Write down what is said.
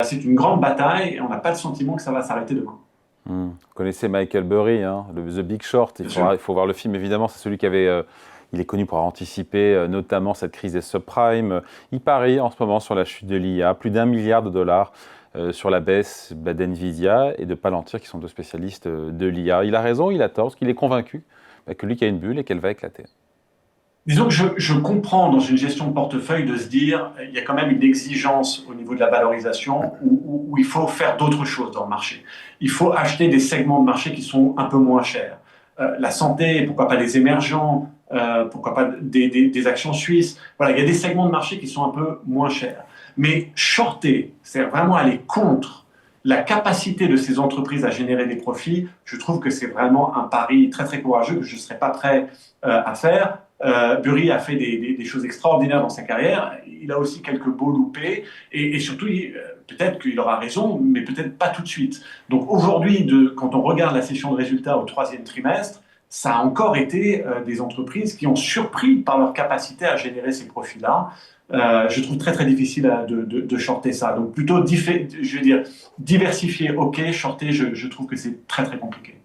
c'est une grande bataille et on n'a pas le sentiment que ça va s'arrêter demain. Vous connaissez Michael Burry, hein, The Big Short. Il faut voir le film, évidemment. C'est celui qui avait. Il est connu pour avoir anticipé notamment cette crise des subprimes. Il parie en ce moment sur la chute de l'IA, plus d'1 milliard de dollars sur la baisse d'NVIDIA et de Palantir, qui sont deux spécialistes de l'IA. Il a raison, il a tort, parce qu'il est convaincu que lui, qu'il y a une bulle et qu'elle va éclater. Disons que je comprends dans une gestion de portefeuille de se dire il y a quand même une exigence au niveau de la valorisation où il faut faire d'autres choses dans le marché. Il faut acheter des segments de marché qui sont un peu moins chers. La santé, pourquoi pas les émergents, pourquoi pas des actions suisses. Voilà, il y a des segments de marché qui sont un peu moins chers. Mais shorter, c'est vraiment aller contre la capacité de ces entreprises à générer des profits. Je trouve que c'est vraiment un pari très très courageux que je ne serais pas prêt à faire. Burry a fait des choses extraordinaires dans sa carrière. Il a aussi quelques beaux loupés et surtout, peut-être qu'il aura raison, mais peut-être pas tout de suite. Donc aujourd'hui, quand on regarde la session de résultats au troisième trimestre, ça a encore été des entreprises qui ont surpris par leur capacité à générer ces profits-là. Je trouve très très difficile de shorter ça. Donc plutôt, je veux dire, diversifier, ok, shorter, je trouve que c'est très très compliqué.